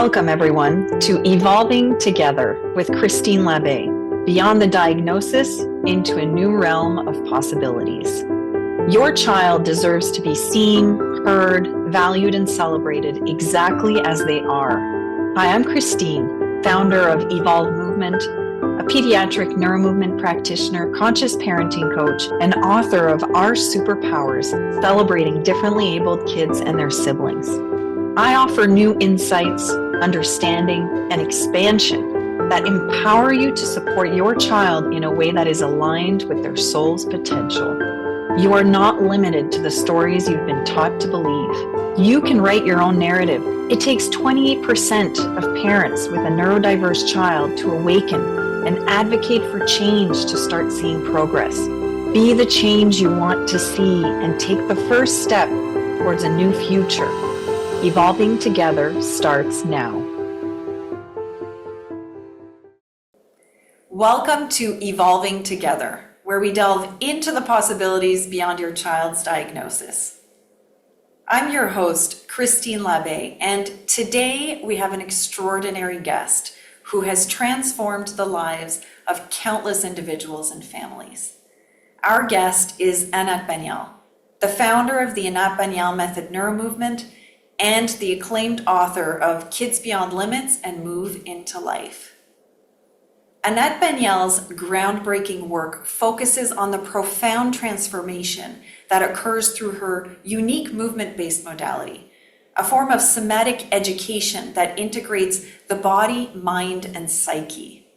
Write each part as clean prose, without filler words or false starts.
Welcome, everyone, to Evolving Together with Christine Labbé, beyond the diagnosis into a new realm of possibilities. Your child deserves to be seen, heard, valued, and celebrated exactly as they are. Hi, I'm Christine, founder of Evolve Movement, a pediatric neuromovement practitioner, conscious parenting coach, and author of Our Superpowers, celebrating differently abled kids and their siblings. I offer new insights, understanding, and expansion that empower you to support your child in a way that is aligned with their soul's potential. You are not limited to the stories you've been taught to believe. You can write your own narrative. It takes 28% of parents with a neurodiverse child to awaken and advocate for change to start seeing progress. Be the change you want to see and take the first step towards a new future. Evolving Together starts now. Welcome to Evolving Together, where we delve into the possibilities beyond your child's diagnosis. I'm your host, Christine Labbé, and today we have an extraordinary guest who has transformed the lives of countless individuals and families. Our guest is Anat Baniel, the founder of the Anat Baniel Method NeuroMovement and the acclaimed author of Kids Beyond Limits and Move into Life. Anat Baniel's groundbreaking work focuses on the profound transformation that occurs through her unique movement-based modality, a form of somatic education that integrates the body, mind, and psyche.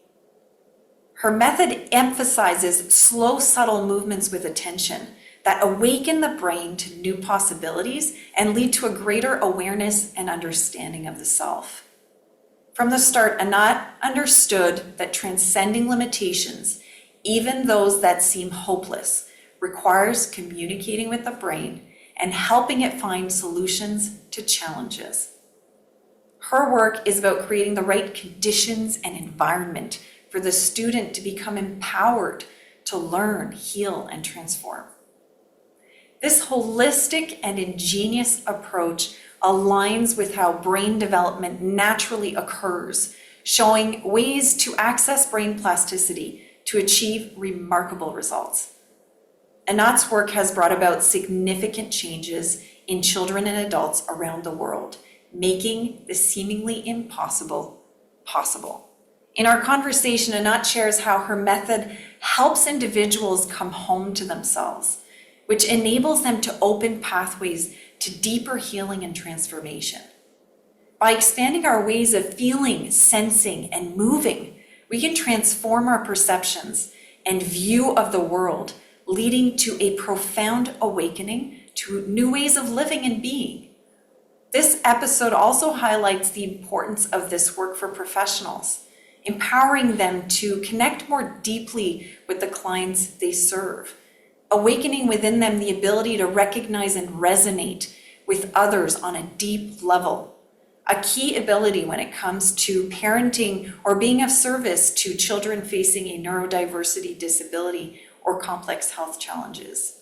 Her method emphasizes slow, subtle movements with attention that awaken the brain to new possibilities and lead to a greater awareness and understanding of the self. From the start, Anat understood that transcending limitations, even those that seem hopeless, requires communicating with the brain and helping it find solutions to challenges. Her work is about creating the right conditions and environment for the student to become empowered to learn, heal, and transform. This holistic and ingenious approach aligns with how brain development naturally occurs, showing ways to access brain plasticity to achieve remarkable results. Anat's work has brought about significant changes in children and adults around the world, making the seemingly impossible possible. In our conversation, Anat shares how her method helps individuals come home to themselves, which enables them to open pathways to deeper healing and transformation. By expanding our ways of feeling, sensing, and moving, we can transform our perceptions and view of the world, leading to a profound awakening to new ways of living and being. This episode also highlights the importance of this work for professionals, empowering them to connect more deeply with the clients they serve, awakening within them the ability to recognize and resonate with others on a deep level, a key ability when it comes to parenting or being of service to children facing a neurodiversity disability or complex health challenges.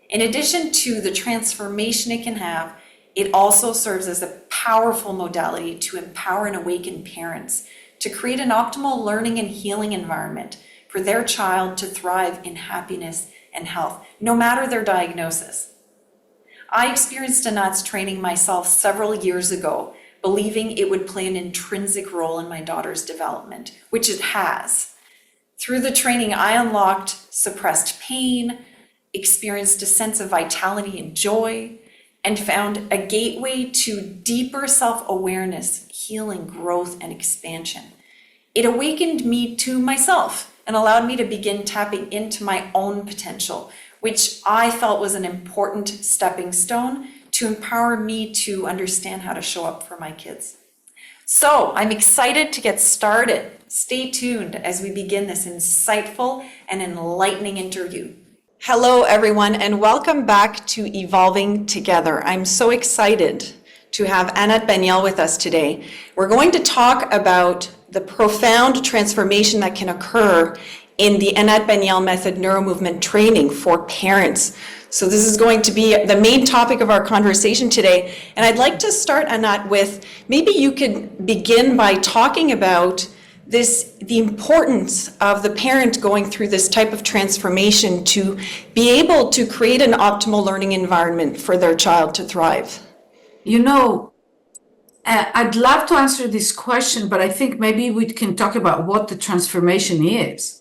In addition to the transformation it can have, it also serves as a powerful modality to empower and awaken parents to create an optimal learning and healing environment for their child to thrive in happiness and health, no matter their diagnosis. I experienced Anat's training myself several years ago, believing it would play an intrinsic role in my daughter's development, which it has. Through the training, I unlocked suppressed pain, experienced a sense of vitality and joy, and found a gateway to deeper self-awareness, healing, growth, and expansion. It awakened me to myself and allowed me to begin tapping into my own potential, which I felt was an important stepping stone to empower me to understand how to show up for my kids. So I'm excited to get started. Stay tuned as we begin this insightful and enlightening interview. Hello, everyone, and welcome back to Evolving Together. I'm so excited to have Anat Baniel with us today. We're going to talk about the profound transformation that can occur in the Anat Baniel Method NeuroMovement training for parents So this is going to be the main topic of our conversation today. And I'd like to start, Anat, with maybe you could begin by talking about the importance of the parent going through this type of transformation to be able to create an optimal learning environment for their child to thrive. I'd love to answer this question, but I think maybe we can talk about what the transformation is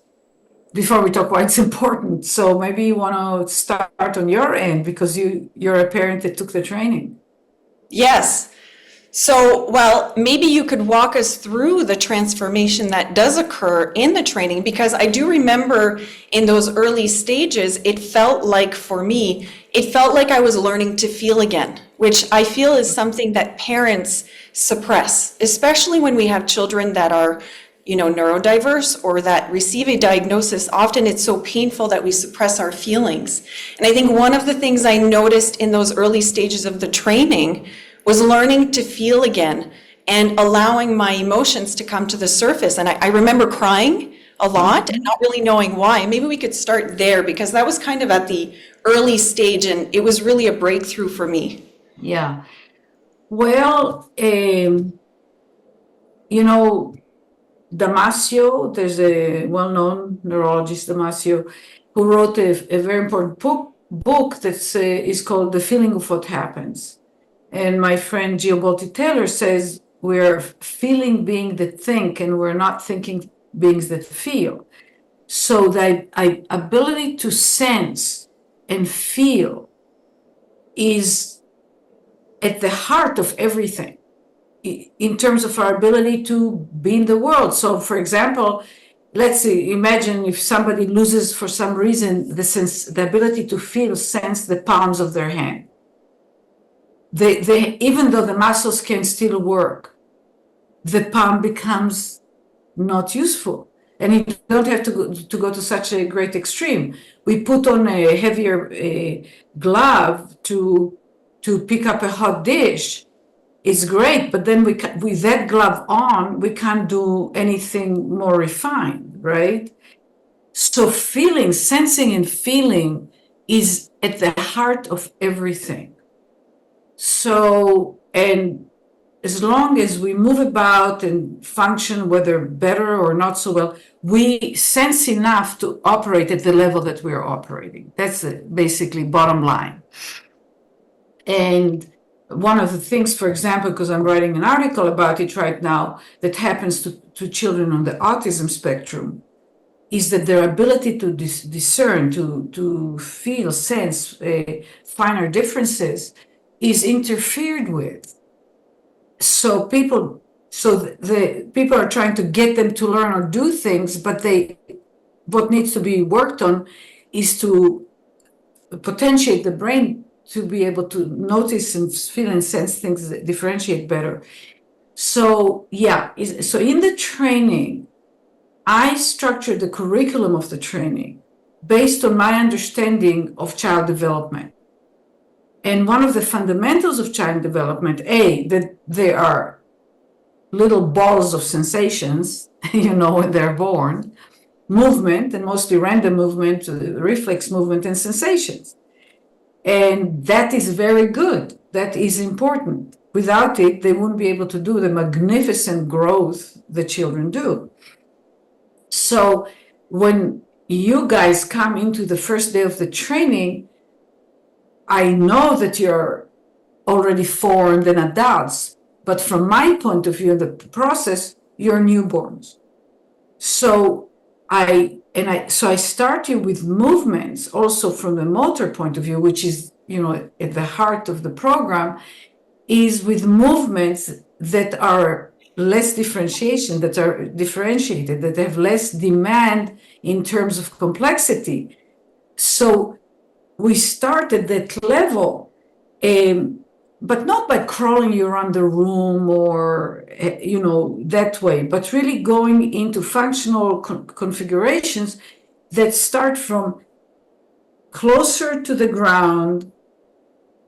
before we talk why it's important. So maybe you want to start on your end because you're a parent that took the training. Yes. So, well, maybe you could walk us through the transformation that does occur in the training, because I do remember in those early stages, it felt like I was learning to feel again, which I feel is something that parents suppress, especially when we have children that are, neurodiverse or that receive a diagnosis. Often it's so painful that we suppress our feelings. And I think one of the things I noticed in those early stages of the training was learning to feel again and allowing my emotions to come to the surface. And I remember crying a lot and not really knowing why. Maybe we could start there, because that was kind of at the early stage and it was really a breakthrough for me. Yeah. Well, Damasio, there's a well-known neurologist, Damasio, who wrote a very important book that is called The Feeling of What Happens. And my friend Gio Bolti-Taylor says we're feeling being that think, and we're not thinking beings that feel. So the ability to sense and feel is at the heart of everything in terms of our ability to be in the world. So, for example, imagine if somebody loses for some reason the ability to feel, sense the palms of their hand. They even though the muscles can still work, the palm becomes not useful. And you don't have to go to such a great extreme. We put on a heavier glove to pick up a hot dish. It's great, but then with that glove on, we can't do anything more refined, right? So sensing and feeling is at the heart of everything. So, and as long as we move about and function, whether better or not so well, we sense enough to operate at the level that we're operating. That's basically bottom line. And one of the things, for example, because I'm writing an article about it right now, that happens to children on the autism spectrum, is that their ability to discern, to feel, sense finer differences is interfered with. So the people are trying to get them to learn or do things, but what needs to be worked on is to potentiate the brain to be able to notice and feel and sense things, that differentiate better. So so in the training, I structured the curriculum of the training based on my understanding of child development. And one of the fundamentals of child development, that they are little balls of sensations, when they're born, movement, and mostly random movement, reflex movement, and sensations. And that is very good. That is important. Without it, they wouldn't be able to do the magnificent growth the children do. So when you guys come into the first day of the training, I know that you're already formed and adults, but from my point of view in the process, you're newborns. So I start you with movements also from the motor point of view, which is, at the heart of the program, is with movements that are less differentiation, that are differentiated, that have less demand in terms of complexity. So we start at that level, but not by crawling you around the room or, that way, but really going into functional configurations that start from closer to the ground,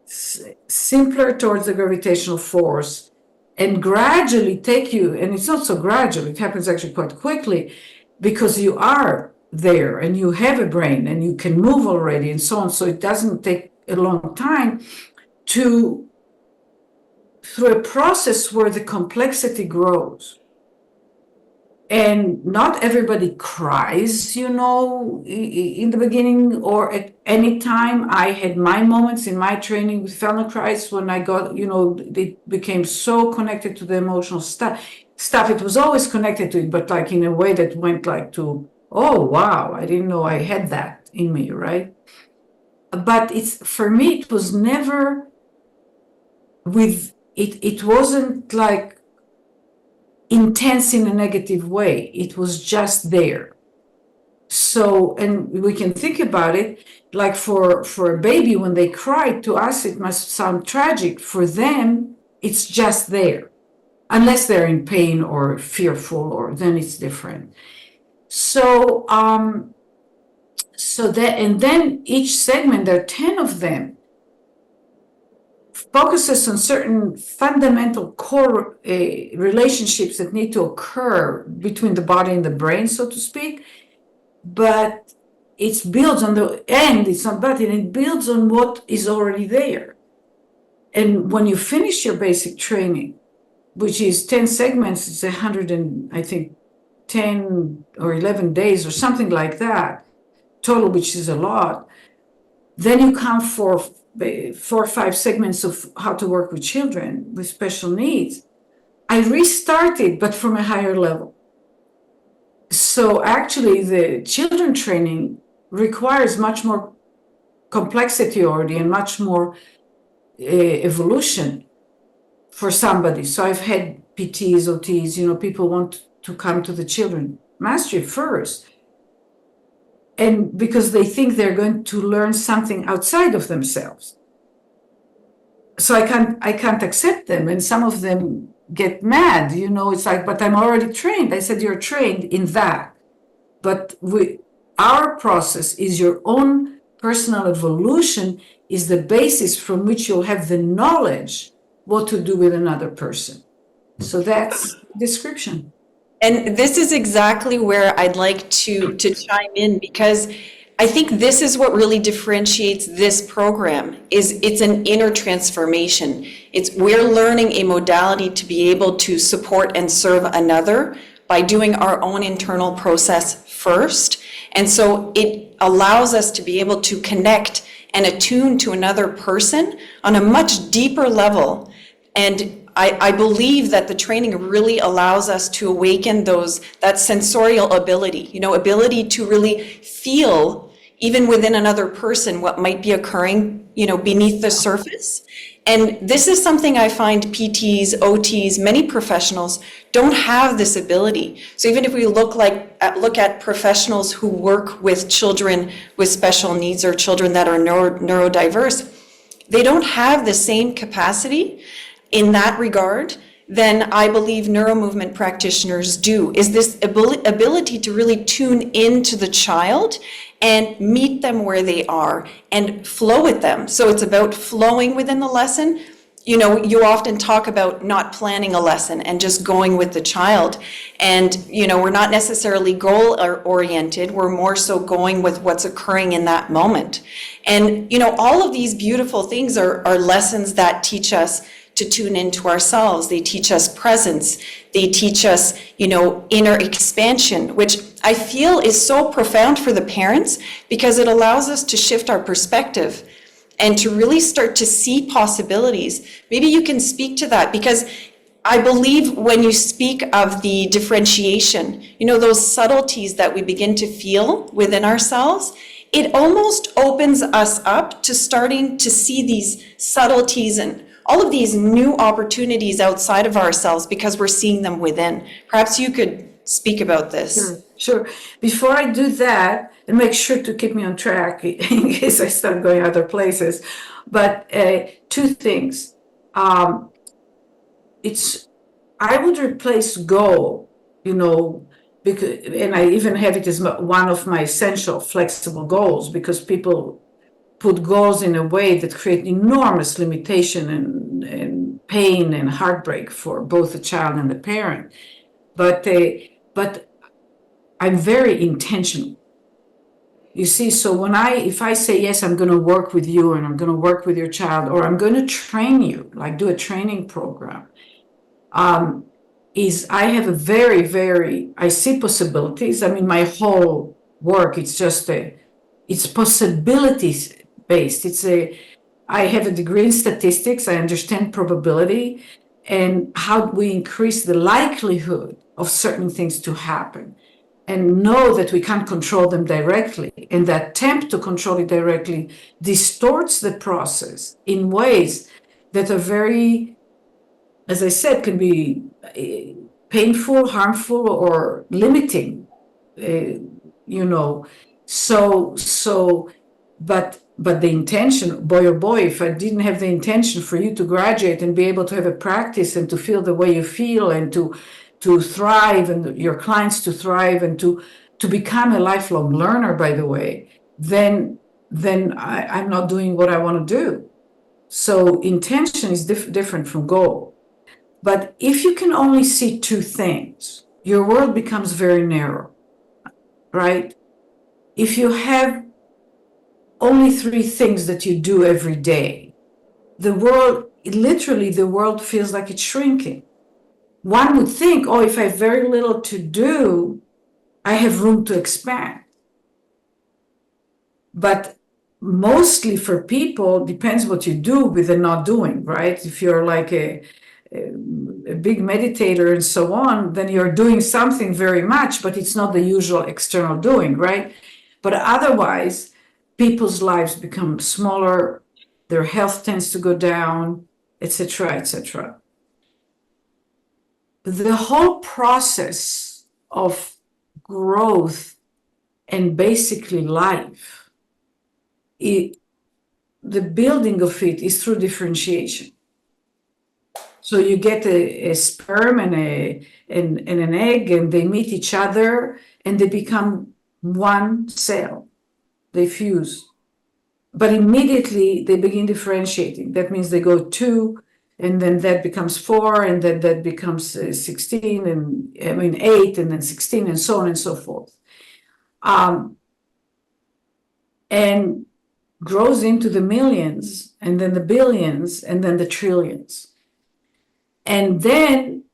simpler towards the gravitational force, and gradually take you, and it's not so gradual, it happens actually quite quickly, because you are there and you have a brain and you can move already and so on. So it doesn't take a long time to, through a process where the complexity grows. And not everybody cries, in the beginning or at any time. I had my moments in my training with fellow cries when I got, it became so connected to the emotional stuff. It was always connected to it, but like in a way that went like to, oh, wow, I didn't know I had that in me, right? But for me, it was never it wasn't like intense in a negative way. It was just there. So, and we can think about it like for a baby, when they cry, to us, it must sound tragic. For them, it's just there, unless they're in pain or fearful, or then it's different. So, and then each segment, there are 10 of them, focuses on certain fundamental core relationships that need to occur between the body and the brain, so to speak. But it builds on the end, it's not but, and it builds on what is already there. And when you finish your basic training, which is 10 segments, it's 100 and I think 10 or 11 days or something like that, total, which is a lot. Then you come for 4 or 5 segments of how to work with children with special needs. I restarted, but from a higher level. So actually, the children training requires much more complexity already and much more evolution for somebody. So I've had PTs, OTs, people want to come to the children mastery first. And because they think they're going to learn something outside of themselves. So I can't accept them. And some of them get mad, it's like, but I'm already trained. I said, you're trained in that. But our process is your own personal evolution, is the basis from which you'll have the knowledge what to do with another person. So that's description. And this is exactly where I'd like to chime in, because I think this is what really differentiates this program. It's an inner transformation. We're learning a modality to be able to support and serve another by doing our own internal process first. And so it allows us to be able to connect and attune to another person on a much deeper level. And I believe that the training really allows us to awaken that sensorial ability, ability to really feel, even within another person, what might be occurring, beneath the surface. And this is something I find PTs, OTs, many professionals don't have this ability. So even if we look at professionals who work with children with special needs or children that are neurodiverse, they don't have the same capacity in that regard than I believe neuromovement practitioners do, is this ability to really tune into the child and meet them where they are and flow with them. So it's about flowing within the lesson. You often talk about not planning a lesson and just going with the child. And, we're not necessarily goal oriented. We're more so going with what's occurring in that moment. And, all of these beautiful things are lessons that teach us to tune into ourselves. They teach us presence. They teach us, inner expansion, which I feel is so profound for the parents, because it allows us to shift our perspective and to really start to see possibilities. Maybe you can speak to that, because I believe when you speak of the differentiation, those subtleties that we begin to feel within ourselves, it almost opens us up to starting to see these subtleties and all of these new opportunities outside of ourselves, because we're seeing them within. Perhaps you could speak about this. Sure. Before I do that, and make sure to keep me on track in case I start going other places, but 2 things. I would replace goal, because, and I even have it as one of my essential flexible goals, because people put goals in a way that create enormous limitation and pain and heartbreak for both the child and the parent. But I'm very intentional. You see, so if I say, yes, I'm going to work with you and I'm going to work with your child, or I'm going to train you, like do a training program, is I have a I see possibilities. I mean, my whole work, it's possibilities based. I have a degree in statistics. I understand probability and how we increase the likelihood of certain things to happen and know that we can't control them directly. And the attempt to control it directly distorts the process in ways that are very, as I said, can be painful, harmful, or limiting. You know, so, but the intention, boy oh boy, if I didn't have the intention for you to graduate and be able to have a practice and to feel the way you feel and to thrive and your clients to thrive and to become a lifelong learner, by the way, then I'm not doing what I want to do. So intention is different from goal. But if you can only see two things, your world becomes very narrow, right? If you have only three things that you do every day, literally the world feels like it's shrinking. One would think, oh, if I have very little to do, I have room to expand. But mostly for people, depends what you do with the not doing, right? If you're like a big meditator and so on, then you're doing something very much, but it's not the usual external doing, right? But otherwise, people's lives become smaller, their health tends to go down, etc., etc. The whole process of growth and basically life, the building of it is through differentiation. So you get a sperm and an egg, and they meet each other, and they become one cell. They fuse. But immediately they begin differentiating. That means they go 2, and then that becomes 4, and then that becomes 16, and 8, and then 16, and so on and so forth. And grows into the millions, and then the billions, and then the trillions. And then,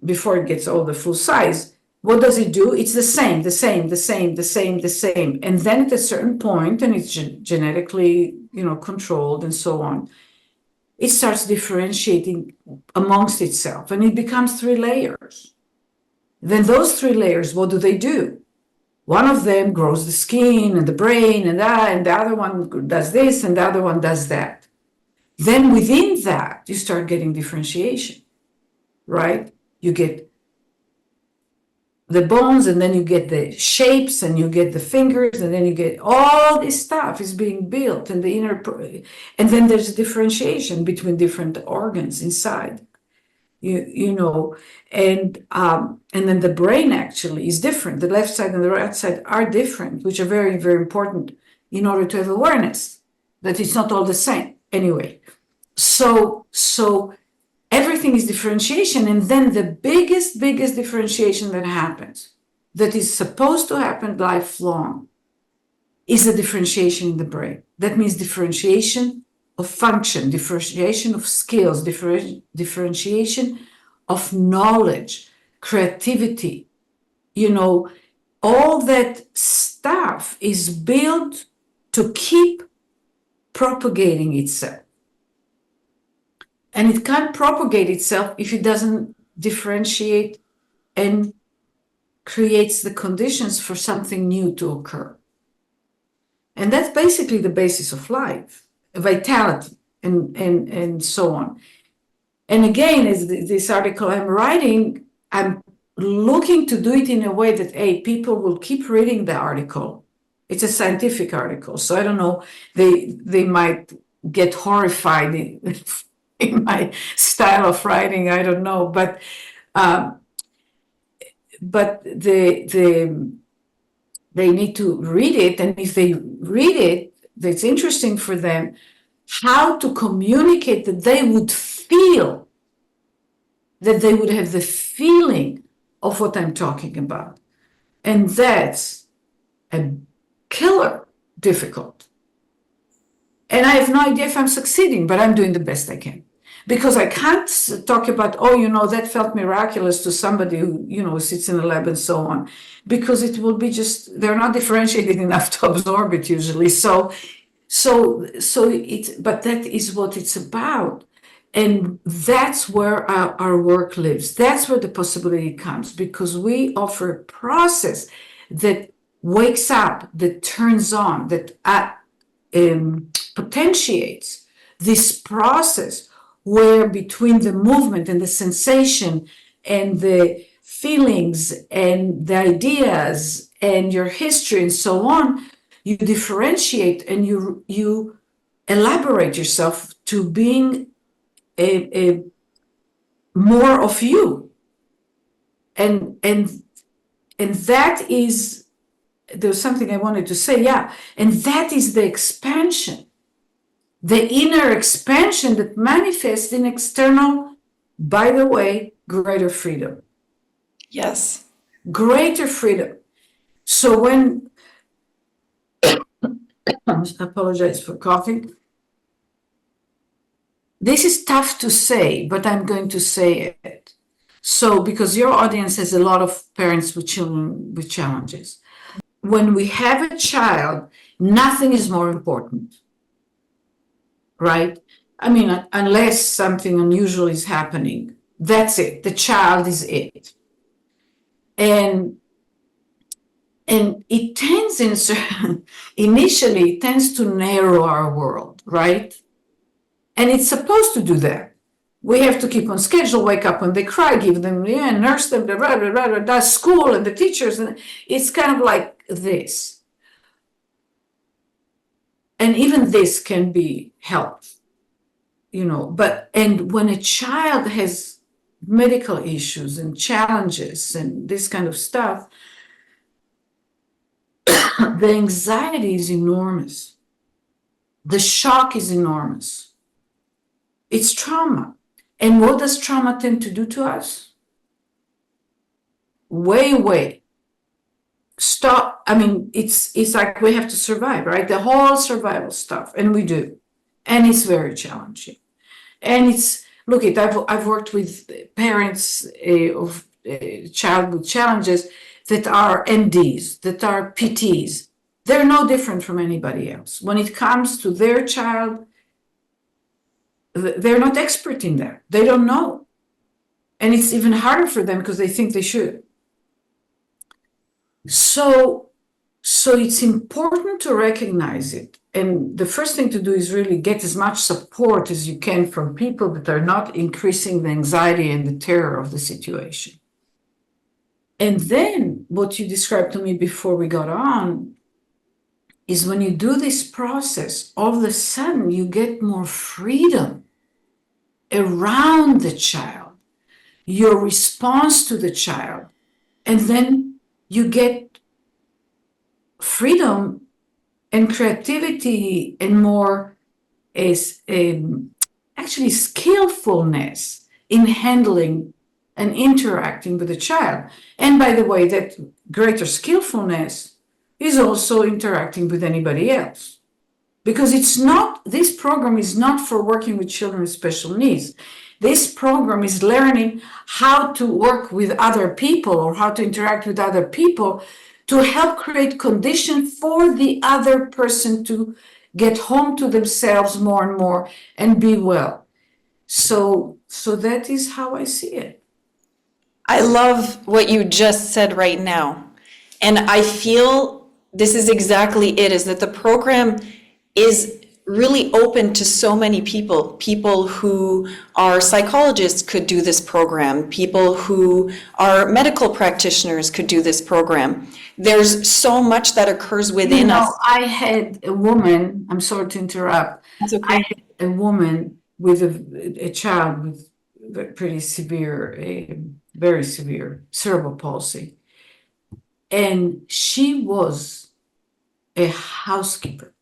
before it gets all the full size, what does it do? It's the same. And then at a certain point, and it's genetically, controlled and so on, it starts differentiating amongst itself, and it becomes 3 layers. Then those 3 layers, what do? One of them grows the skin and the brain and the other one does this, and the other one does that. Then within that, you start getting differentiation, right? You get the bones, and then you get the shapes, and you get the fingers, and then you get all this stuff is being built in the inner, and then there's a differentiation between different organs inside, and then the brain actually is different. The left side and the right side are different, which are very, very important in order to have awareness that it's not all the same. Anyway, so everything is differentiation, and then the biggest differentiation that happens, that is supposed to happen lifelong, is the differentiation in the brain. That means differentiation of function, differentiation of skills, differentiation of knowledge, creativity. All that stuff is built to keep propagating itself. And it can't propagate itself if it doesn't differentiate and creates the conditions for something new to occur. And that's basically the basis of life, vitality, and so on. And again, as this article I'm writing, I'm looking to do it in a way that, people will keep reading the article. It's a scientific article, so I don't know, they might get horrified in my style of writing, I don't know, but they need to read it, and if they read it, that's interesting for them, how to communicate that they would feel, that they would have the feeling of what I'm talking about. And that's a killer difficult. And I have no idea if I'm succeeding, but I'm doing the best I can. Because I can't talk about, oh, that felt miraculous to somebody who, sits in a lab and so on. Because it will be just, they're not differentiated enough to absorb it usually. But that is what it's about. And that's where our work lives. That's where the possibility comes, because we offer a process that wakes up, that turns on, that potentiates this process where between the movement and the sensation and the feelings and the ideas and your history and so on, you differentiate and you elaborate yourself to being a more of you. And that is, there's something I wanted to say, and that is the expansion, the inner expansion that manifests in external, by the way, greater freedom. Yes. Greater freedom. So when, I apologize for coughing. This is tough to say, but I'm going to say it. So, because your audience has a lot of parents with children with challenges. When we have a child, nothing is more important, right? I mean, unless something unusual is happening, that's it. The child is it. And it tends initially, it tends to narrow our world, right? And it's supposed to do that. We have to keep on schedule, wake up when they cry, give them, nurse them, blah, blah, blah, blah, school and the teachers. And it's kind of like this. And even this can be helped, and when a child has medical issues and challenges and this kind of stuff, the anxiety is enormous. The shock is enormous. It's trauma. And what does trauma tend to do to us? Way. Stop. I mean, it's like we have to survive, right? The whole survival stuff. And we do. And it's very challenging. And I've worked with parents of child with challenges that are MDs, that are PTs. They're no different from anybody else. When it comes to their child, they're not expert in that. They don't know. And it's even harder for them because they think they should. So it's important to recognize it. And the first thing to do is really get as much support as you can from people that are not increasing the anxiety and the terror of the situation. And then what you described to me before we got on is when you do this process, all of a sudden you get more freedom around the child, your response to the child, and then you get freedom and creativity and more actually skillfulness in handling and interacting with the child. And by the way, that greater skillfulness is also interacting with anybody else. Because this program is not for working with children with special needs. This program is learning how to work with other people or how to interact with other people to help create conditions for the other person to get home to themselves more and more and be well. So that is how I see it. I love what you just said right now. And I feel this is exactly it, is that the program is really open to so many people. People who are psychologists could do this program. People who are medical practitioners could do this program. There's so much that occurs within us. I had a woman, I'm sorry to interrupt. That's okay. I had a woman with a child with pretty severe, very severe cerebral palsy. And she was a housekeeper.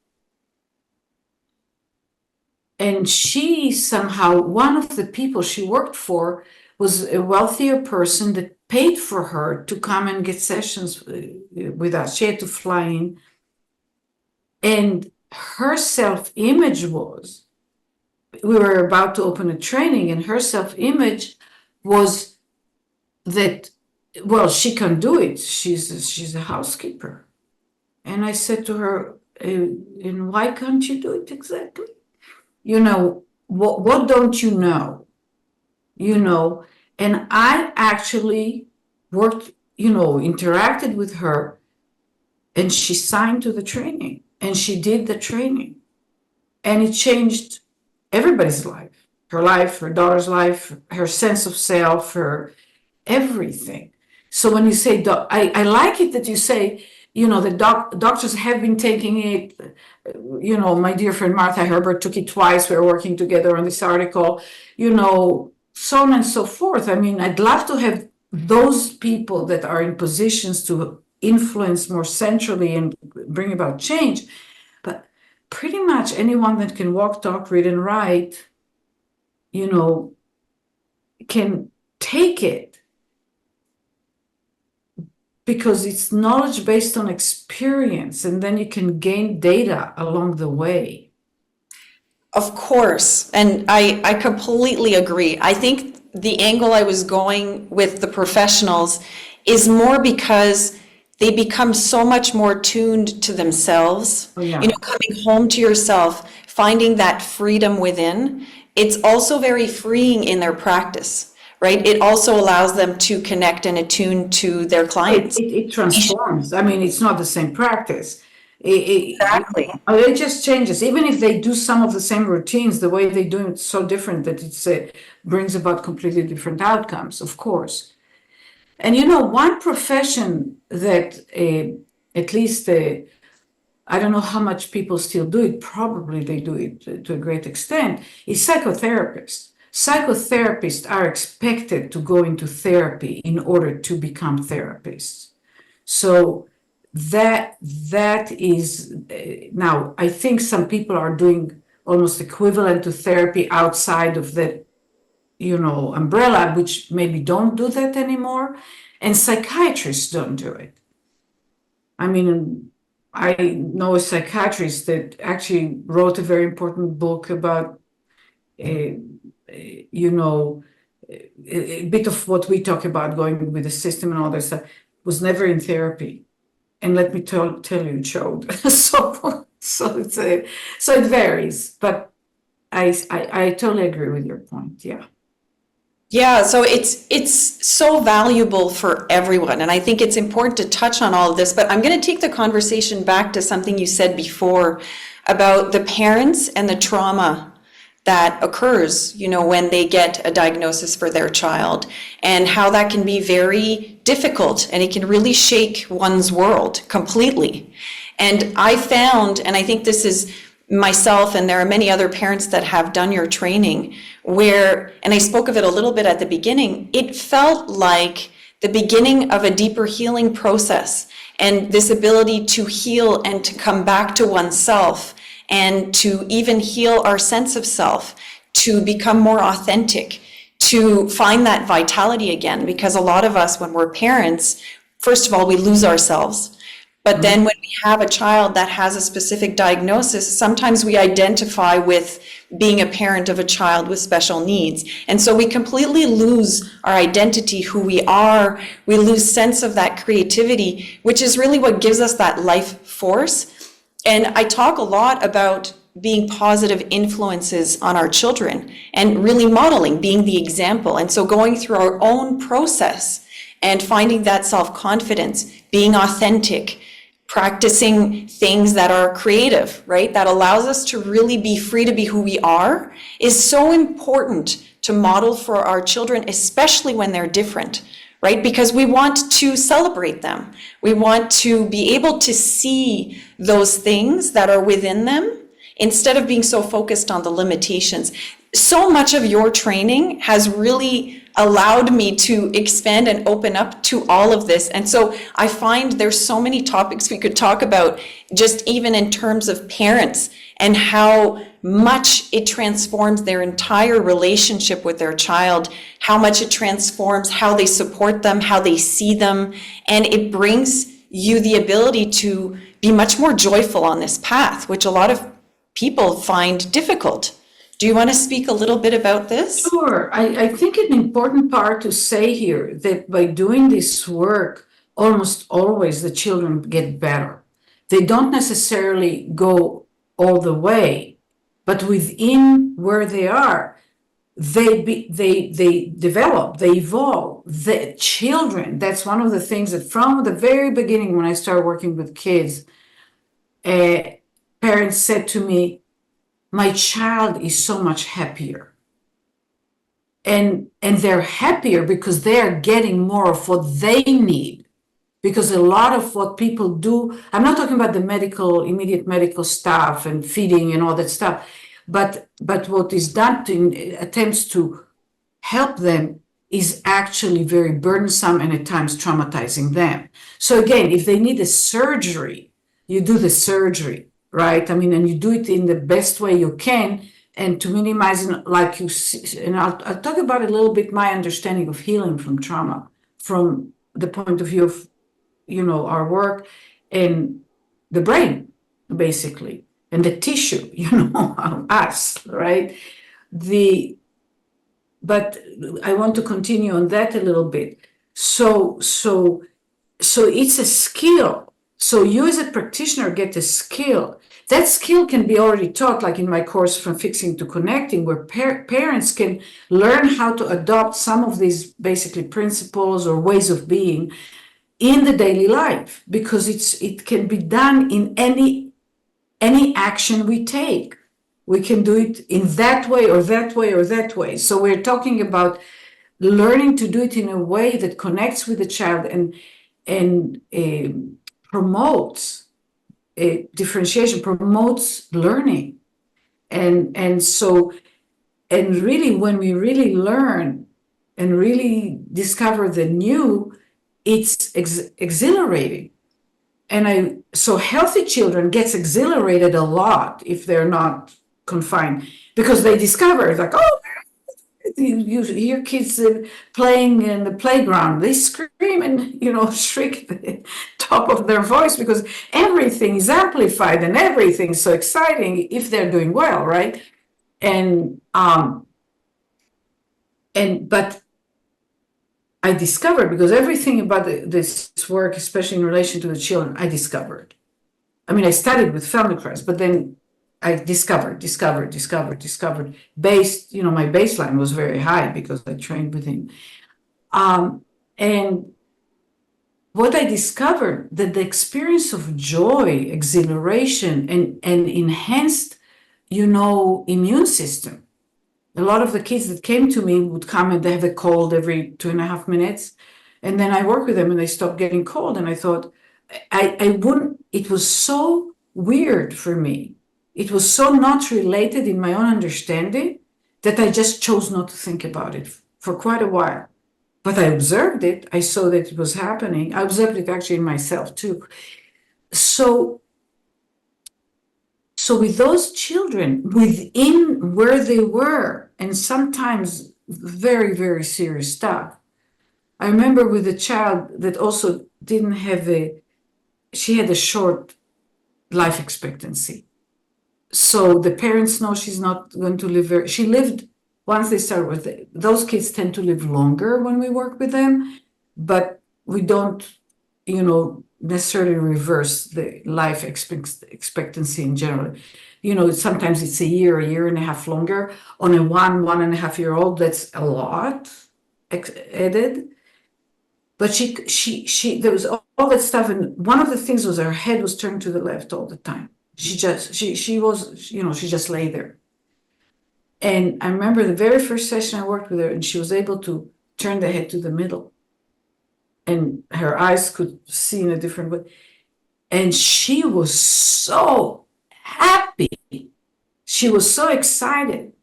And she somehow, one of the people she worked for was a wealthier person that paid for her to come and get sessions with us. She had to fly in. And her self-image was, we were about to open a training, and her self-image was that, well, she can do it. She's a housekeeper. And I said to her, and why can't you do it exactly? You know, what don't you know? You know, and I actually worked, interacted with her, and she signed to the training, and she did the training, and it changed everybody's life, her daughter's life, her sense of self, her everything. So when you say, I like it that you say, the doctors have been taking it. My dear friend Martha Herbert took it twice. We're working together on this article, so on and so forth. I mean, I'd love to have those people that are in positions to influence more centrally and bring about change. But pretty much anyone that can walk, talk, read, and write, can take it, because it's knowledge based on experience, and then you can gain data along the way. Of course, and I completely agree. I think the angle I was going with the professionals is more because they become so much more tuned to themselves. Oh, yeah. Coming home to yourself, finding that freedom within. It's also very freeing in their practice, right? It also allows them to connect and attune to their clients. It transforms. I mean, it's not the same practice. Exactly. It just changes. Even if they do some of the same routines, the way they do it's so different that it brings about completely different outcomes, of course. And one profession that at least I don't know how much people still do it, probably they do it to a great extent, is psychotherapists. Psychotherapists are expected to go into therapy in order to become therapists. So that is now, I think some people are doing almost equivalent to therapy outside of that, umbrella, which maybe don't do that anymore. And psychiatrists don't do it. I mean, I know a psychiatrist that actually wrote a very important book about, a bit of what we talk about, going with the system and all that stuff, was never in therapy. And let me tell you, it showed. so it varies, but I totally agree with your point. Yeah. Yeah, so it's so valuable for everyone, and I think it's important to touch on all of this, but I'm going to take the conversation back to something you said before about the parents and the trauma that occurs, when they get a diagnosis for their child, and how that can be very difficult, and it can really shake one's world completely. And I found, and I think this is myself, and there are many other parents that have done your training, where, and I spoke of it a little bit at the beginning, it felt like the beginning of a deeper healing process, and this ability to heal and to come back to oneself, and to even heal our sense of self, to become more authentic, to find that vitality again. Because a lot of us, when we're parents, first of all, we lose ourselves. But then when we have a child that has a specific diagnosis, sometimes we identify with being a parent of a child with special needs. And so we completely lose our identity, who we are. We lose sense of that creativity, which is really what gives us that life force. And I talk a lot about being positive influences on our children and really modeling, being the example. And so going through our own process and finding that self-confidence, being authentic, practicing things that are creative, right? That allows us to really be free to be who we are, is so important to model for our children, especially when they're different, right? Because we want to celebrate them. We want to be able to see those things that are within them instead of being so focused on the limitations. So much of your training has really allowed me to expand and open up to all of this. And so I find there's so many topics we could talk about, just even in terms of parents and how much it transforms their entire relationship with their child, how much it transforms how they support them, how they see them, and it brings you the ability to be much more joyful on this path, which a lot of people find difficult. Do you want to speak a little bit about this? Sure. I think an important part to say here that by doing this work, almost always the children get better. They don't necessarily go all the way, but within where they are, they develop, they evolve. The children, that's one of the things that from the very beginning when I started working with kids, parents said to me, my child is so much happier. And they're happier because they're getting more of what they need. Because a lot of what people do, I'm not talking about the immediate medical stuff and feeding and all that stuff, but what is done in attempts to help them is actually very burdensome and at times traumatizing them. So again, if they need a surgery, you do the surgery, right? I mean, and you do it in the best way you can, and to minimize, like you see, and I'll talk about a little bit my understanding of healing from trauma, from the point of view of, our work and the brain, basically, and the tissue, us, right? But I want to continue on that a little bit. So it's a skill. So you as a practitioner get a skill. That skill can be already taught, like in my course From Fixing to Connecting, where parents can learn how to adopt some of these basically principles or ways of being in the daily life, because it can be done in any action we take. We can do it in that way or that way or that way. So we're talking about learning to do it in a way that connects with the child and promotes differentiation, promotes learning. And so really, when we really learn and really discover the new, it's exhilarating. So healthy children gets exhilarated a lot if they're not confined, because they discover, like, oh, you hear kids playing in the playground, they scream and shriek at the top of their voice because everything is amplified and everything's so exciting if they're doing well, right? But I discovered, because everything about this work, especially in relation to the children, I discovered. I mean, I studied with Feldenkrais, but then I discovered. Based, my baseline was very high because I trained with him. And what I discovered, that the experience of joy, exhilaration, and enhanced, immune system. A lot of the kids that came to me would come and they have a cold every 2.5 minutes. And then I work with them and they stop getting cold. And I thought, I wouldn't, it was so weird for me. It was so not related in my own understanding that I just chose not to think about it for quite a while. But I observed it. I saw that it was happening. I observed it actually in myself too. So with those children, within where they were, and sometimes very, very serious stuff. I remember with a child that also didn't have she had a short life expectancy. So the parents know she's not going to live she lived, once they start with those kids tend to live longer when we work with them, but we don't, necessarily reverse the life expectancy in general. Sometimes it's a year and a half longer. On a 1.5-year-old, that's a lot added. But she there was all that stuff, and one of the things was her head was turned to the left all the time. She just lay there. And I remember the very first session I worked with her, and she was able to turn the head to the middle. And her eyes could see in a different way. And she was so happy. She was so excited.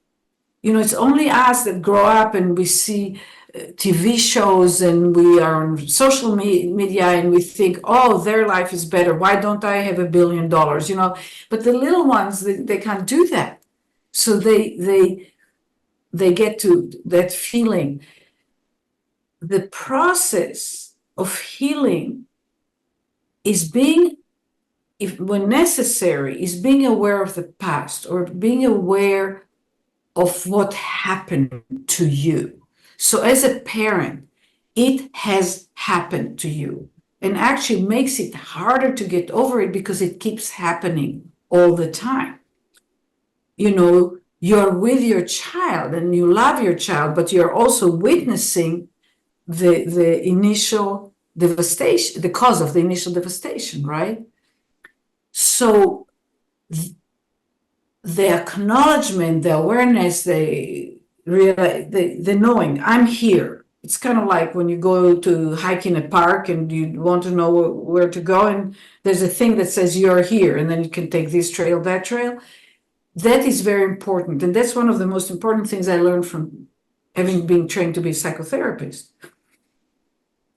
It's only us that grow up and we see TV shows and we are on social media and we think, oh, their life is better. Why don't I have $1 billion? But the little ones, they can't do that. So they get to that feeling. The process of healing is being, if when necessary, is being aware of the past or being aware of what happened to you. So as a parent, it has happened to you and actually makes it harder to get over it because it keeps happening all the time. You know, you're with your child and you love your child, but you're also witnessing the initial devastation, the cause of the initial devastation, right? So the acknowledgement, the awareness, the knowing, I'm here. It's kind of like when you go to hike in a park and you want to know where to go, and there's a thing that says you're here, and then you can take this trail, that trail. That is very important. And that's one of the most important things I learned from having been trained to be a psychotherapist.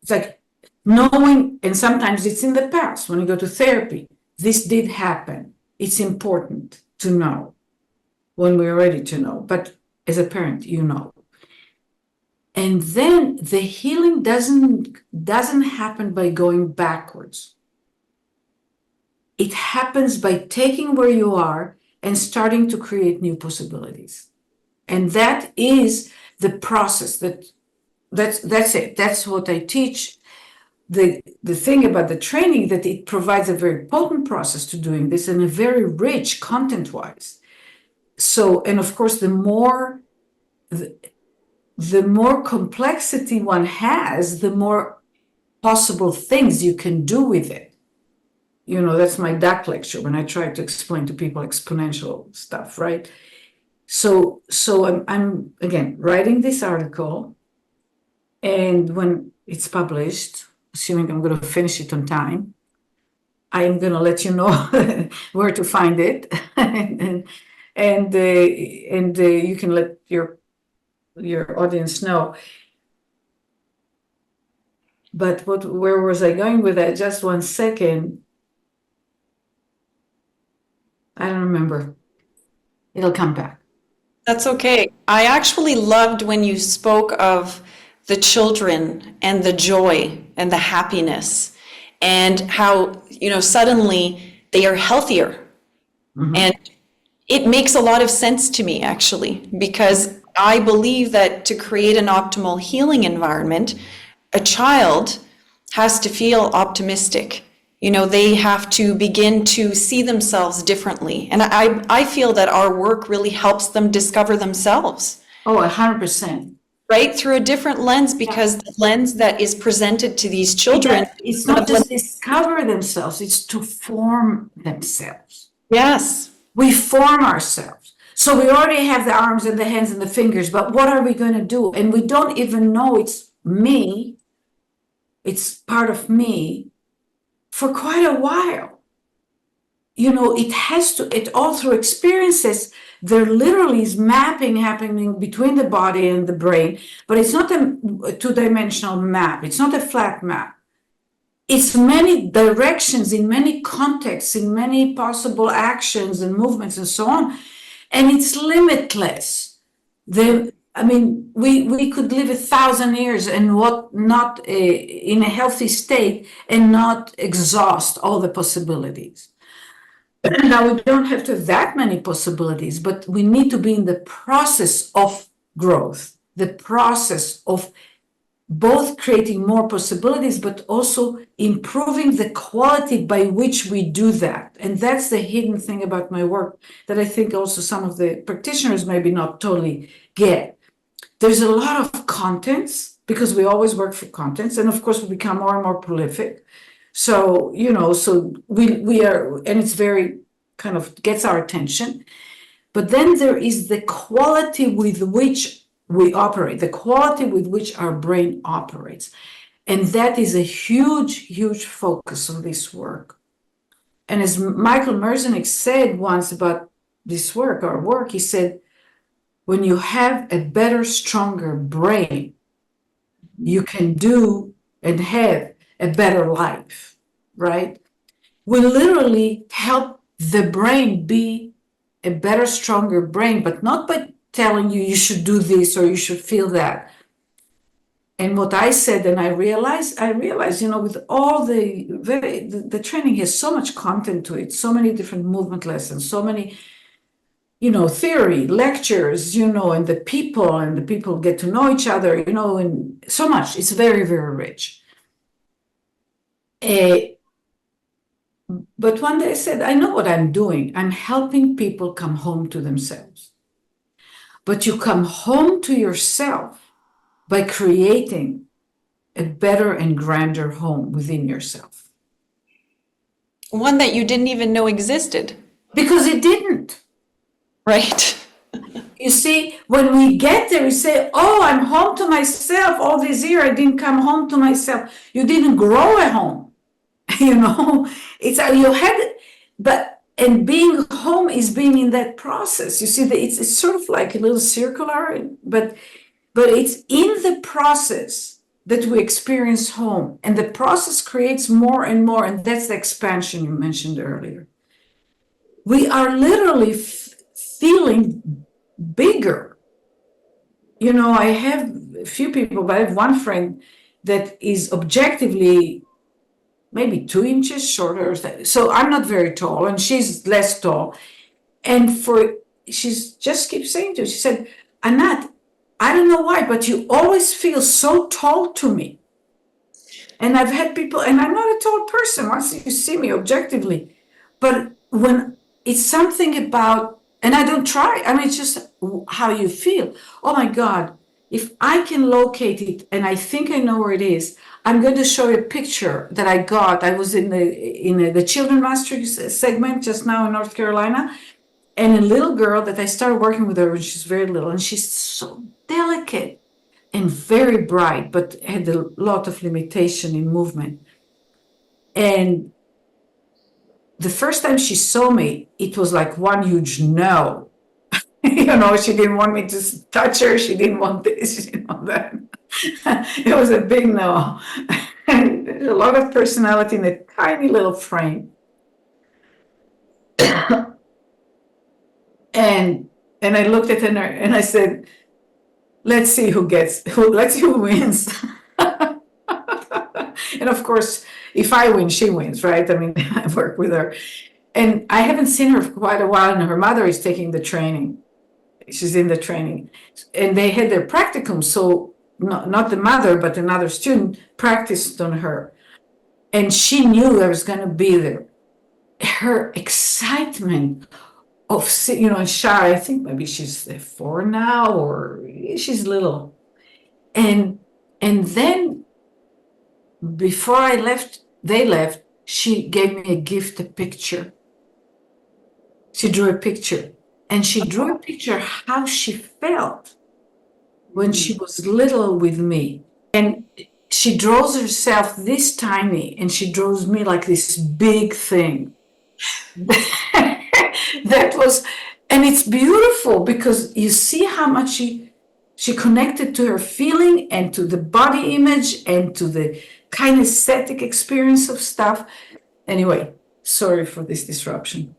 It's like knowing, and sometimes it's in the past when you go to therapy, this did happen. It's important to know when we're ready to know. But as a parent, you know. And then the healing doesn't happen by going backwards. It happens by taking where you are and starting to create new possibilities. And that is the process. That's it. That's what I teach. The thing about the training, that it provides a very potent process to doing this and a very rich content-wise. So, and of course, the more complexity one has, the more possible things you can do with it. You know, that's my duck lecture when I try to explain to people exponential stuff, right? So I'm again writing this article, and when it's published, assuming I'm going to finish it on time, I am going to let you know where to find it, and you can let your audience know. But where was I going with that? Just one second. I don't remember. It'll come back. That's okay. I actually loved when you spoke of the children and the joy and the happiness and how, suddenly they are healthier. And it makes a lot of sense to me, actually, because I believe that to create an optimal healing environment, a child has to feel optimistic. They have to begin to see themselves differently. And I feel that our work really helps them discover themselves. Oh, 100%. Right? Through a different lens, because the lens that is presented to these children. It's not just discover themselves, it's to form themselves. Yes. We form ourselves. So we already have the arms and the hands and the fingers, but what are we going to do? And we don't even know it's me. It's part of me for quite a while. It all through experiences, there literally is mapping happening between the body and the brain, but it's not a two-dimensional map. It's not a flat map. It's many directions in many contexts, in many possible actions and movements and so on. And it's limitless. We could live 1,000 years and not in a healthy state and not exhaust all the possibilities. Now, we don't have to have that many possibilities, but we need to be in the process of growth, the process of both creating more possibilities, but also improving the quality by which we do that. And that's the hidden thing about my work that I think also some of the practitioners maybe not totally get. There's a lot of contents because we always work for contents. And of course, we become more and more prolific. So, we are, and it's very kind of gets our attention. But then there is the quality with which we operate, the quality with which our brain operates. And that is a huge, huge focus of this work. And as Michael Merzenich said once about this work, our work, he said, when you have a better, stronger brain, you can do and have a better life, right? We literally help the brain be a better, stronger brain, but not by telling you should do this or you should feel that. And what I said, and I realized, with all the training has so much content to it, so many different movement lessons, so many, theory, lectures, and the people get to know each other, and so much. It's very, very rich. But one day I said, I know what I'm doing. I'm helping people come home to themselves. But you come home to yourself by creating a better and grander home within yourself. One that you didn't even know existed. Because it didn't. Right. You see, when we get there, we say, oh, I'm home to myself. All these years, I didn't come home to myself. You didn't grow a home. It's you had, and being home is being in that process. You see, it's sort of like a little circular, but it's in the process that we experience home, and the process creates more and more, and that's the expansion you mentioned earlier. We are literally feeling bigger. I have a few people, but I have one friend that is objectively maybe 2 inches shorter. So I'm not very tall, and she's less tall. And she's just keeps saying to me, she said, Anat, I don't know why, but you always feel so tall to me. And I've had people, and I'm not a tall person once you see me objectively, but when it's something about, and I don't try, it's just how you feel. Oh my God, if I can locate it, and I think I know where it is, I'm going to show you a picture that I got. I was in the Children Mastery segment just now in North Carolina, and a little girl that I started working with her when she's very little, and she's so delicate and very bright, but had a lot of limitation in movement. And the first time she saw me, it was like one huge no. She didn't want me to touch her. She didn't want this, that. It was a big no. And there's a lot of personality in a tiny little frame. And I looked at her and I said, let's see let's see who wins. And of course, if I win, she wins, right? I work with her. And I haven't seen her for quite a while, and her mother is taking the training. She's in the training. And they had their practicum, so not the mother, but another student practiced on her. And she knew I was going to be there. Her excitement of, shy, I think maybe she's 4 now, or she's little. And then before they left, she gave me a gift, a picture. She drew a picture. And she drew a picture how she felt when she was little with me. And she draws herself this tiny, and she draws me like this big thing. That was, and it's beautiful because you see how much she connected to her feeling and to the body image and to the kinesthetic experience of stuff. Anyway, sorry for this disruption.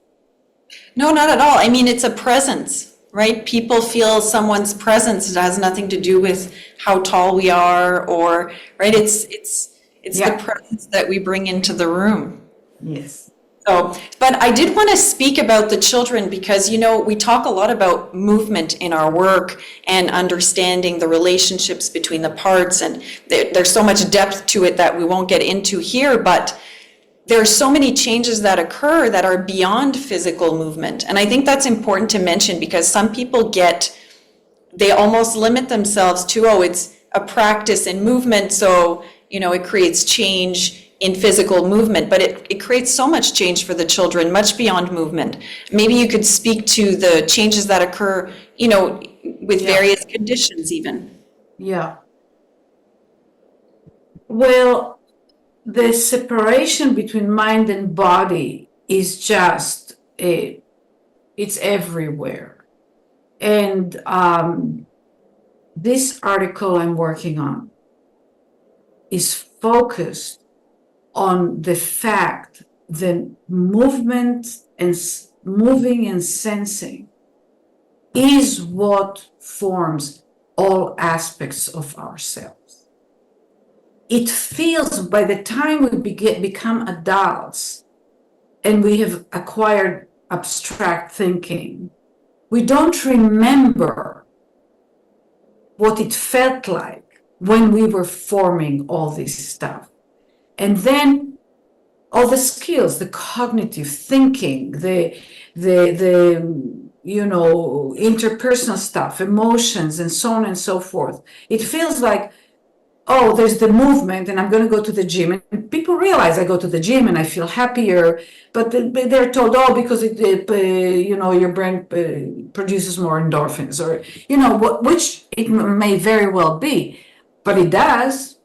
No, not at all. It's a presence, right? People feel someone's presence. It has nothing to do with how tall we are, or, right? It's the presence that we bring into the room. Yes. So, but I did want to speak about the children because, we talk a lot about movement in our work and understanding the relationships between the parts, and there's so much depth to it that we won't get into here, but there are so many changes that occur that are beyond physical movement. And I think that's important to mention because some people they almost limit themselves to, it's a practice in movement, so, it creates change in physical movement, but it creates so much change for the children, much beyond movement. Maybe you could speak to the changes that occur, with various conditions even. Yeah. Well, the separation between mind and body is just, it's everywhere. And this article I'm working on is focused on the fact that movement and moving and sensing is what forms all aspects of ourselves. it feels by the time we become adults and we have acquired abstract thinking, we don't remember what it felt like when we were forming all this stuff. And then all the skills, the cognitive thinking, the interpersonal stuff, emotions, and so on and so forth. It feels like, oh, there's the movement, and I'm going to go to the gym. And people realize I go to the gym and I feel happier, but they're told, oh, because your brain produces more endorphins, or which it may very well be, but it does.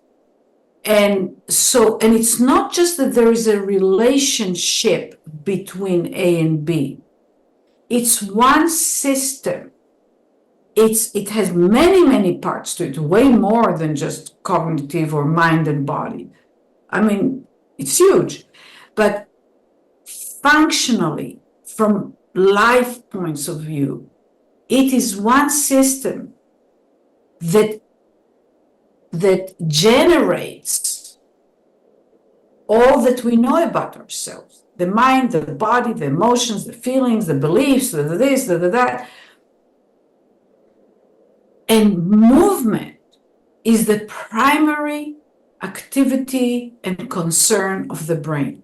And it's not just that there is a relationship between A and B. It's one system. It has many, many parts to it, way more than just cognitive or mind and body. I mean, it's huge. But functionally, from life points of view, it is one system that generates all that we know about ourselves. The mind, the body, the emotions, the feelings, the beliefs, the this, the that. And movement is the primary activity and concern of the brain.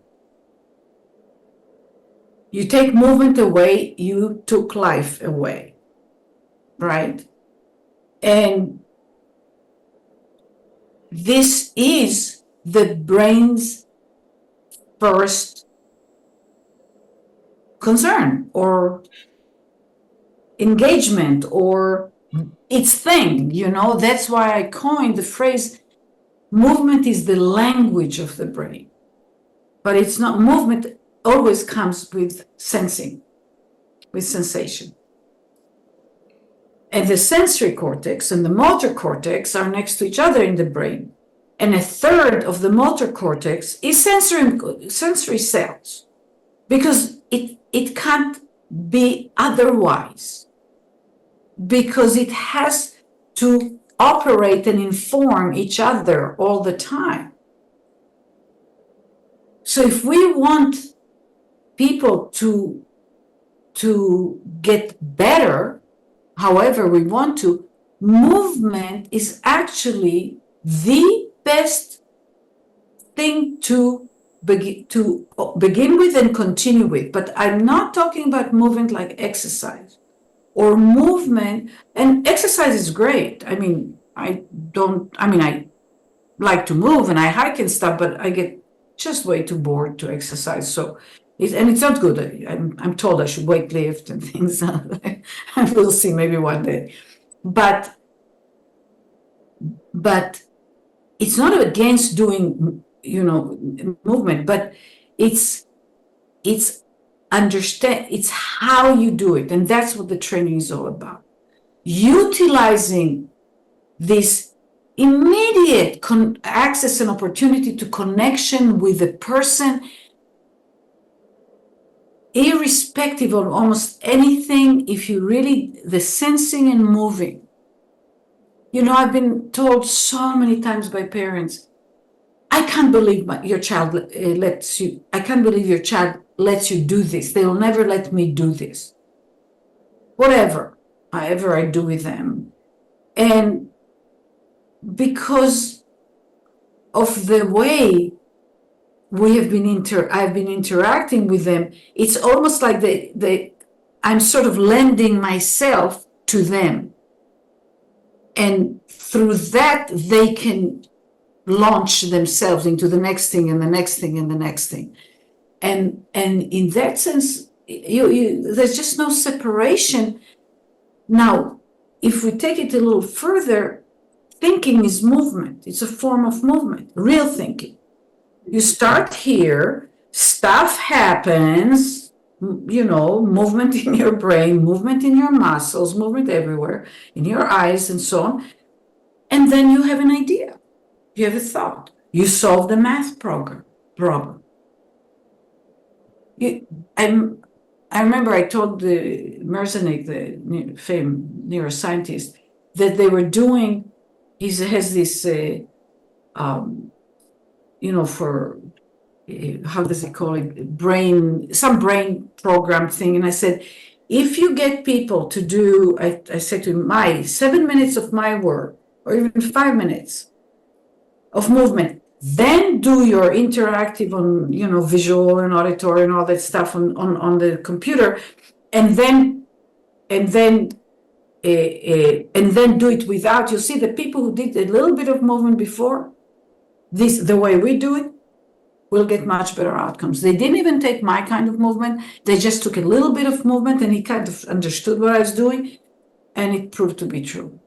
You take movement away, you took life away, right? And this is the brain's first concern or engagement or its thing, That's why I coined the phrase, movement is the language of the brain. But it's not, movement always comes with sensing, with sensation. And the sensory cortex and the motor cortex are next to each other in the brain. And a third of the motor cortex is sensory cells, because it can't be otherwise, because it has to operate and inform each other all the time. So if we want people to get better, however we want to, movement is actually the best thing to begin with and continue with. But I'm not talking about movement like exercise or movement, and exercise is great. I mean, I like to move and I hike and stuff, but I get just way too bored to exercise. So it's not good. I'm told I should weight lift and things. We'll see, maybe one day. But it's not against doing, movement, but it's how you do it. And that's what the training is all about. Utilizing this immediate access and opportunity to connection with the person, irrespective of almost anything, if you really, the sensing and moving. I've been told so many times by parents, I can't believe your child lets you do this. They will never let me do this. However I do with them. And because of the way I've been interacting with them, it's almost like I'm sort of lending myself to them. And through that, they can launch themselves into the next thing and the next thing and the next thing. And in that sense, there's just no separation. Now, if we take it a little further, thinking is movement. It's a form of movement, real thinking. You start here, stuff happens, movement in your brain, movement in your muscles, movement everywhere, in your eyes and so on. And then you have an idea. You have a thought. You solve the math problem. I remember I told the Merzenich, the famous neuroscientist, that they were doing, he has this for how does it call it, some brain program thing. And I said, if you get people to do, I said to him, my 7 minutes of my work, or even 5 minutes of movement, then do your interactive on, visual and auditory and all that stuff on the computer, and then do it without. You see, the people who did a little bit of movement before, the way we do it, will get much better outcomes. They didn't even take my kind of movement. They just took a little bit of movement, and he kind of understood what I was doing, and it proved to be true.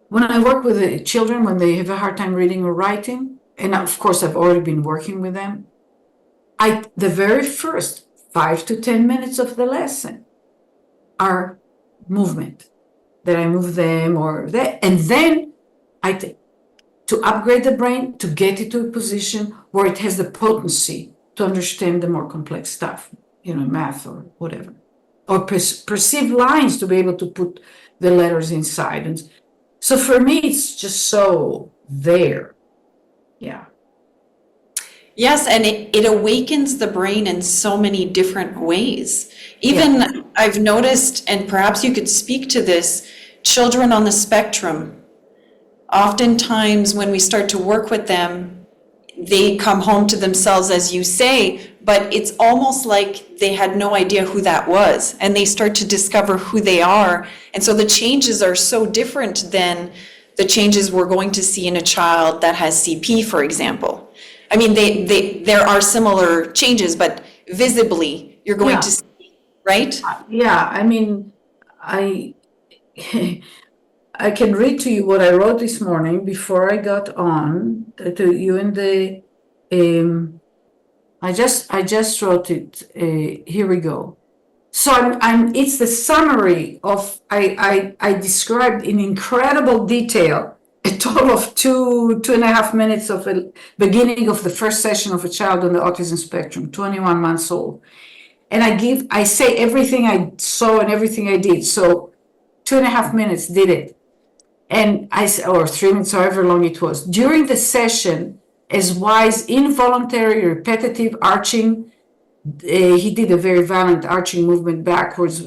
When I work with the children, when they have a hard time reading or writing, and of course I've already been working with them, the very first 5 to 10 minutes of the lesson are movement, that I move them or that, and then to upgrade the brain, to get it to a position where it has the potency to understand the more complex stuff, math or whatever, or perceive lines, to be able to put the letters inside. And so for me, it's just so there. Yeah. Yes, and it awakens the brain in so many different ways. Even I've noticed, and perhaps you could speak to this, children on the spectrum. Oftentimes when we start to work with them, they come home to themselves, as you say, but it's almost like they had no idea who that was, and they start to discover who they are. And so the changes are so different than the changes we're going to see in a child that has CP, for example. I mean, there are similar changes, but visibly you're going to see, right? Yeah, I mean, I can read to you what I wrote this morning before I got on to you in the. I just wrote it. Here we go. So it's the summary of. I described in incredible detail a total of 2.5 minutes of a beginning of the first session of a child on the autism spectrum, 21 months old, and I say everything I saw and everything I did. So 2.5 minutes did it. And or 3 minutes, however long it was. During the session, as wise, involuntary, repetitive arching, he did a very violent arching movement backwards,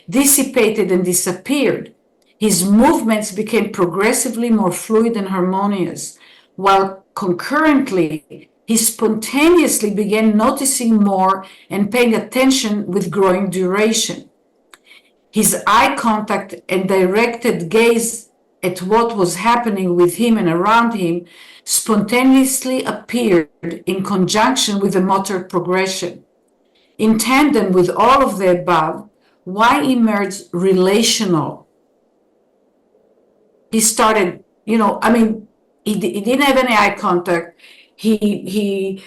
dissipated and disappeared. His movements became progressively more fluid and harmonious, while concurrently, he spontaneously began noticing more and paying attention with growing duration. His eye contact and directed gaze at what was happening with him and around him spontaneously appeared in conjunction with the motor progression. In tandem with all of the above, why emerged relational? He started, he didn't have any eye contact. He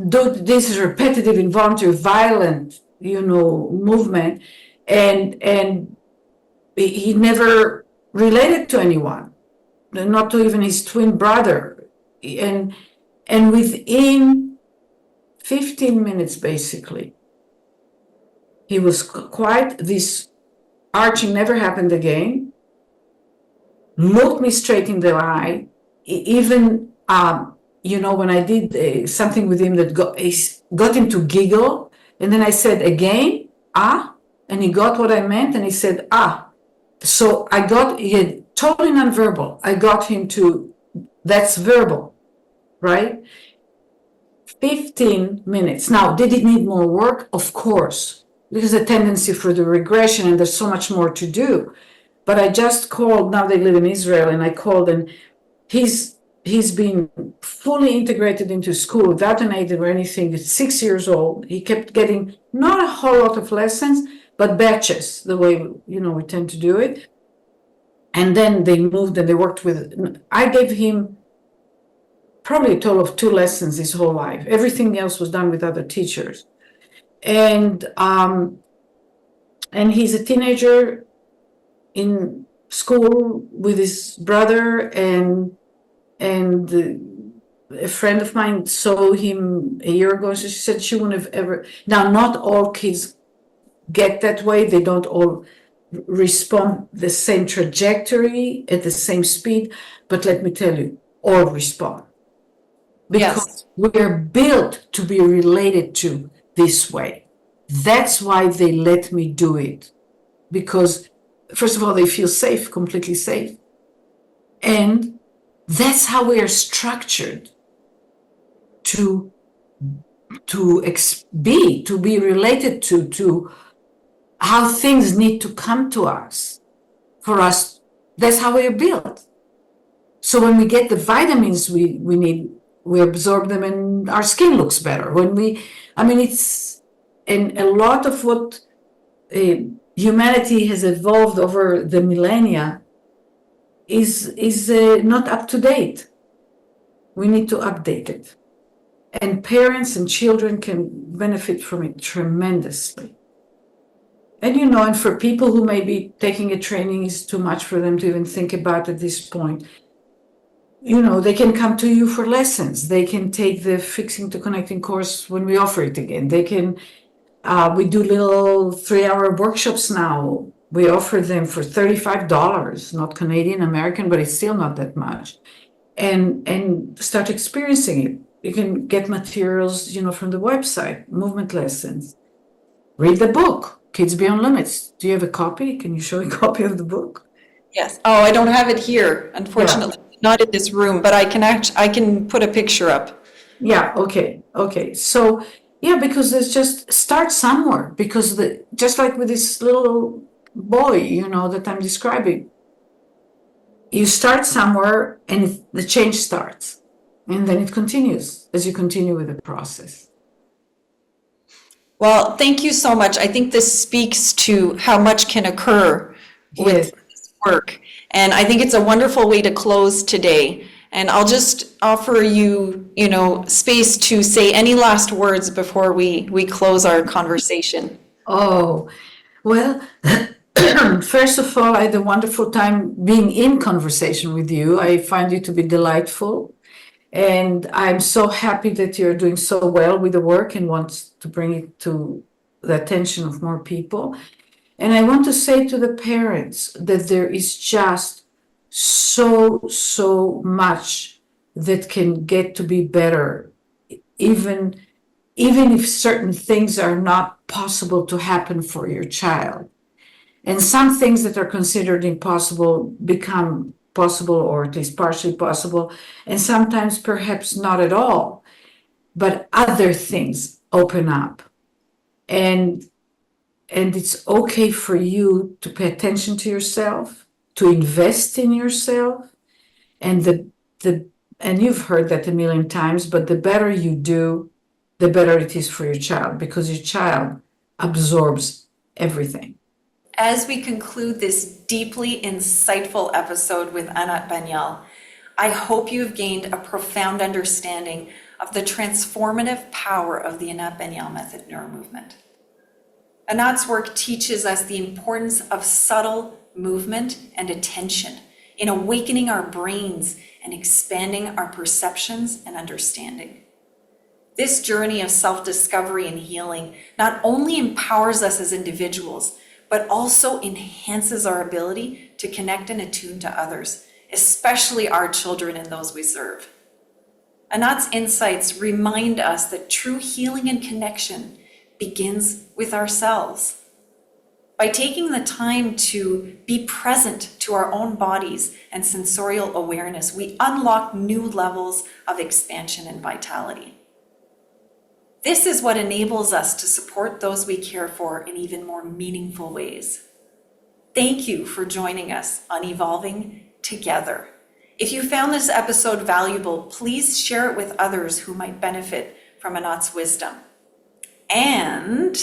did this repetitive, involuntary, violent, movement, and he never related to anyone, not to even his twin brother. And within 15 minutes, basically, he was quiet. This arching never happened again. Looked me straight in the eye. Even, when I did something with him that got him to giggle. And then I said, again, and he got what I meant. And he said, So he had totally nonverbal. I got him to, that's verbal, right? 15 minutes. Now, did it need more work? Of course. There's a tendency for the regression, and there's so much more to do. But I just called, now they live in Israel, and I called, and he's been fully integrated into school without an aid or anything. He's 6 years old. He kept getting not a whole lot of lessons, but batches, the way, we tend to do it. And then they moved and they worked with, I gave him probably a total of 2 lessons his whole life. Everything else was done with other teachers. And he's a teenager in school with his brother, and a friend of mine saw him a year ago. She said she wouldn't have ever, now not all kids get that way. They don't all respond the same trajectory at the same speed, but let me tell you, all respond. because we're built to be related to this way. That's why they let me do it. Because, first of all, they feel safe, completely safe. And that's how we are structured to be related to how things need to come to us for us. That's how we are built. So when we get the vitamins we need, we absorb them and our skin looks better. And a lot of what humanity has evolved over the millennia is not up to date. We need to update it. And parents and children can benefit from it tremendously. And for people who may be taking a training is too much for them to even think about at this point, they can come to you for lessons. They can take the Fixing to Connecting course when we offer it again. They can, we do little 3-hour workshops now. We offer them for $35, not Canadian, American, but it's still not that much. And start experiencing it. You can get materials, from the website, movement lessons. Read the book, Kids Beyond Limits. Do you have a copy? Can you show a copy of the book? Yes. Oh, I don't have it here, unfortunately. Yeah. Not in this room, but I can put a picture up. Yeah, okay. So, because there's just start somewhere, because just like with this little boy, that I'm describing, you start somewhere and the change starts. And then it continues as you continue with the process. Well, thank you so much. I think this speaks to how much can occur with this work. And I think it's a wonderful way to close today. And I'll just offer you, space to say any last words before we close our conversation. Oh, well, first of all, I had a wonderful time being in conversation with you. I find you to be delightful. And I'm so happy that you're doing so well with the work and want to bring it to the attention of more people. And I want to say to the parents that there is just so much that can get to be better, even if certain things are not possible to happen for your child. And some things that are considered impossible become possible, or at least partially possible, and sometimes perhaps not at all, but other things open up. And it's okay for you to pay attention to yourself, to invest in yourself, and and you've heard that a million times, but the better you do, the better it is for your child, because your child absorbs everything. As we conclude this deeply insightful episode with Anat Baniel, I hope you have gained a profound understanding of the transformative power of the Anat Baniel Method NeuroMovement. Anat's work teaches us the importance of subtle movement and attention in awakening our brains and expanding our perceptions and understanding. This journey of self-discovery and healing not only empowers us as individuals, but also enhances our ability to connect and attune to others, especially our children and those we serve. Anat's insights remind us that true healing and connection begins with ourselves. By taking the time to be present to our own bodies and sensorial awareness, we unlock new levels of expansion and vitality. This is what enables us to support those we care for in even more meaningful ways. Thank you for joining us on Evolving Together. If you found this episode valuable, please share it with others who might benefit from Anat's wisdom. And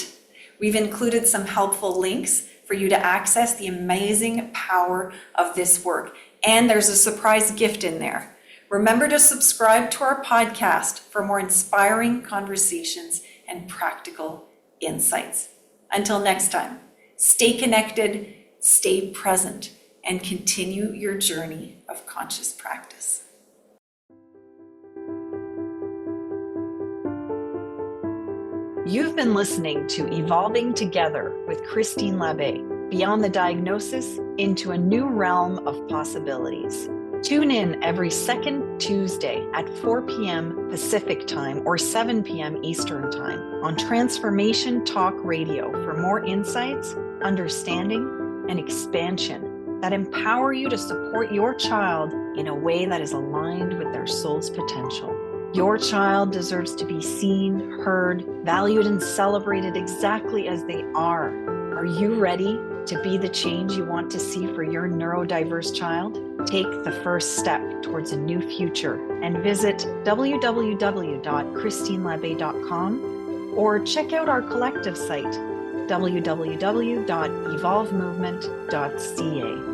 we've included some helpful links for you to access the amazing power of this work. And there's a surprise gift in there. Remember to subscribe to our podcast for more inspiring conversations and practical insights. Until next time, stay connected, stay present, and continue your journey of conscious practice. You've been listening to Evolving Together with Christine Labbé, beyond the diagnosis into a new realm of possibilities. Tune in every second Tuesday at 4 p.m. Pacific Time or 7 p.m. Eastern Time on Transformation Talk Radio for more insights, understanding, and expansion that empower you to support your child in a way that is aligned with their soul's potential. Your child deserves to be seen, heard, valued, and celebrated exactly as they are. Are you ready to be the change you want to see for your neurodiverse child? Take the first step towards a new future and visit www.christinelabe.com or check out our collective site, www.evolvemovement.ca.